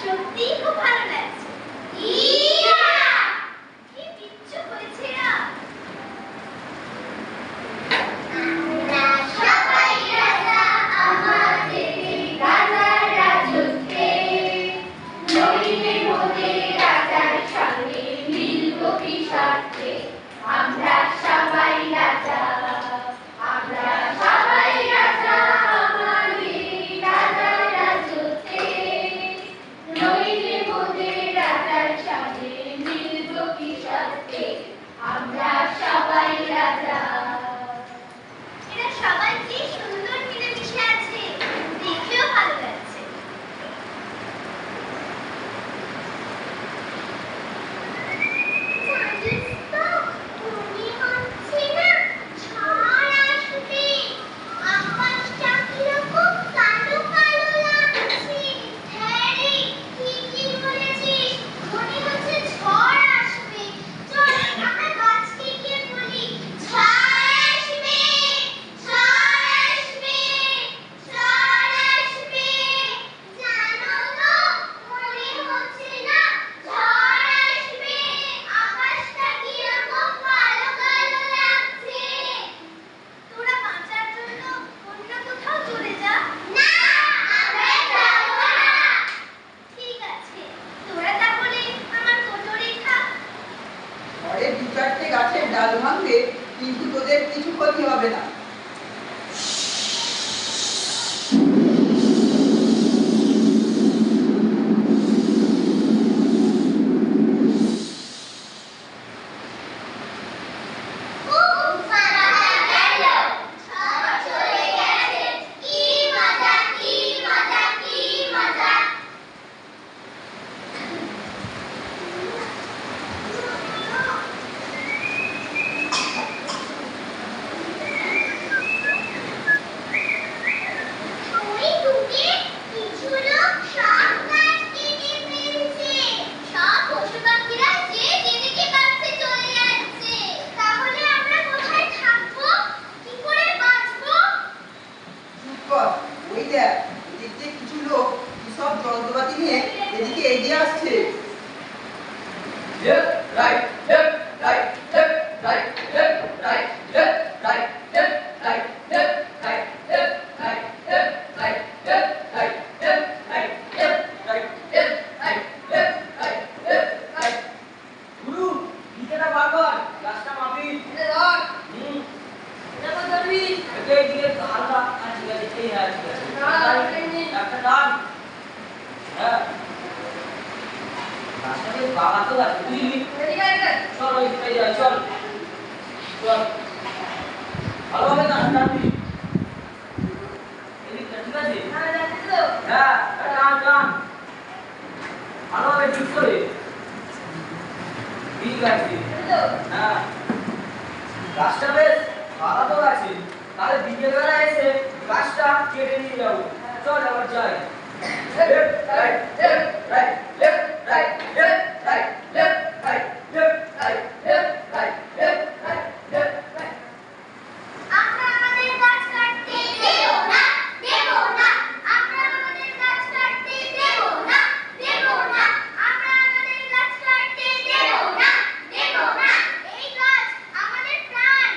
সত্যি খুব ভালো লাগছে। ইয়া! কি বিচ্ছু হয়েছে এরা? আমরা সবাই রাজা আমাদের রাজার রাজত্বে, নইলে মোদের রাজার সঙ্গে মিলব কি স্বার্থে। আমরা সবাই রাজা, আমরা সবাই রাজা আমাদের রাজার রাজত্বে, নইলে মোদের রাজার সঙ্গে মিলব কি স্বার্থে। আমরা সবাই রাজা। এরা সবাই কি সুন্দর মিলেমিশে আছে, দেখেও ভালো লাগছে। জানিস তো, মনে হচ্ছে না ঝড় আসবে। আকাশটা কিরকম কালো কালো লাগছে। হ্যাঁ রে, ঠিকই বলেছিস, মনে হচ্ছে ঝড় আসবে। চল আমরা গাছকে গিয়ে বলি, ঝড় আসবে, ঝড় আসবে, ঝড় আসবে। জানো তো, মনে হচ্ছে না ঝড় আসবে। আকাশটা কিরকম কালো কালো লাগছে। তোরা বাঁচার জন্য অন্য কোথাও চলে যা। না, আমরা যাব না। ঠিক আছে, তোরা তাহলে আমার কোটরেই থাক। ঘরে দু চারটে গাছের ডাল ভাঙবে, কিন্তু তোদের কিছু ক্ষতি হবে না। খুব মজা গেল, ঝড় চলে গেছে। কি মজা, কি মজা, কি মজা। ওই দূরে কিছু লোক সব গাছ কেটে ফেলছে। সব পশু পাখিরা যে যেদিকে পাচ্ছে চলে যাচ্ছে। তাহলে আমরা কোথায় থাকবো, কি করে বাঁচবো? চুপ কর, ওই দেখ, এদিক দিয়ে কিছু লোক কি সব যন্ত্রপাতি নিয়ে এদিকে এগিয়ে আসছে। Left, right, left, right, left, right, left, right, left, right, left, right, left, right, left, right, left, right, left, right, left, right, left, right, left, right, left, right, left, right. গুরু, দিকেটা বার কর, গাছটা মাপি। এটা ধর। এটা কত ধরবি? এটা দিকে হালকা, ঠিক আছে, এই হ্যাঁ, ঠিক আছে। একটা টান। হ্যাঁ। গাছটাকে বাগাতে গাছ, বুঝলি? চল ওই দিকে যাই, চল চল ভালোভাবে গাছ টানবি। এদিকটা ঠিক আছে? হ্যাঁ, টান টান ভালোভাবে ঠিক করে। ঠিক আছে, হ্যাঁ। গাছটা বেশ বাগাতে আছে, তাহলে বিকেলবেলা এসে গাছটা কেটে নিয়ে যাবো। চল আবার যাই। Left, right, left, right, left, right, left, right, left, right, left, right, left, right, left, right, left, right. আমরা আমাদের গাছ কাটতে দেব না, দেব না। আমরা আমাদের গাছ কাটতে দেব না, দেব না। আমরা আমাদের গাছ কাটতে দেব না, দেব না। এই গাছ আমাদের প্রাণ।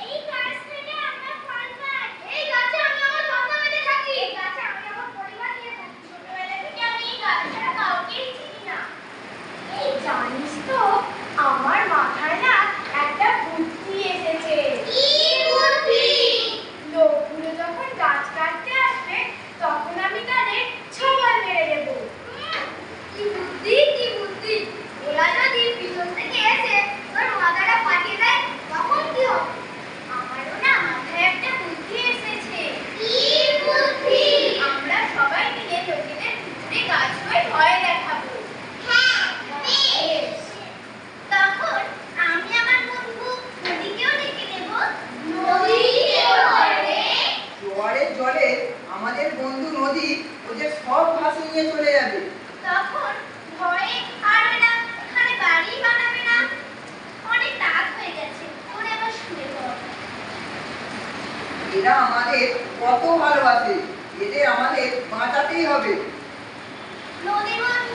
এই গাছ থেকে আমরা ফল পাই। এই গাছে আমি আমার বাসা বেঁধে থাকি। এই গাছে আমি আমার পরিবার নিয়ে থাকি। ছোটবেলা থেকে আমি এই গাছ ছাড়া কাউকেই চিনি না। এই জানিস তো, আমার মাথায় না একটা বুদ্ধি এসেছে। কি বুদ্ধি? লোকগুলো যখন গাছ কাটতে আসবে, তখন আমি তাদের ছবল মেরে দেব। কি বুদ্ধি, কি বুদ্ধি। ওরা যদি পিছন থেকে এসে তোর মাথাটা ফাটিয়ে দেয়, তখন কি হবে? আমারও না মাথায় একটা বুদ্ধি এসেছে। কি বুদ্ধি? আমরা সবাই মিলে লোকেদের পিছনে গাছ হয়ে ভয় দেখাবো। হ্যাঁ, বেশ। তখন আমি আমার বন্ধু নদীকেও ডেকে নেব। নদীকেও ধরবে। জোয়ারের জলে আমাদের বন্ধু নদী ওদের সব ভাসিয়ে নিয়ে চলে যাবে। তখন ভয়ে পারবে না, এখানে বাড়ি বানাবে না। অনেক রাত হয়ে গেছে, ওরে আবার শুয়ে পড়। এরা আমাদের কত ভালোবাসে, এদের আমাদের বাঁচাতেই হবে। নদী বন্ধু,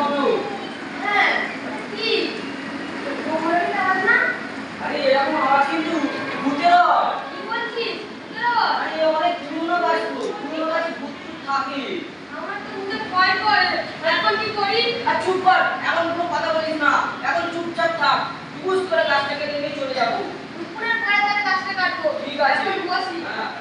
শব্দ। হ্যাঁ কি কোমরের আওয়াজ না? আরে এরকম আওয়াজ কিন্তু ভূতের হয়। কি বলছিস? আরে অনেক পুরনো গাছ তো, পুরনো গাছে ভূত টুত থাকে। আমার তো মুখে ভয় করে। এখন কি করি? আর চুপ কর, এখন কোনো কথা বলিস না, এখন চুপচাপ থাক। টুকুস করে গাছটাকে নিয়ে চলে যাবো। দুপুরের পরে তাহলে গাছটা কাটবো। ঠিক আছে। এখন বসি। হ্যাঁ।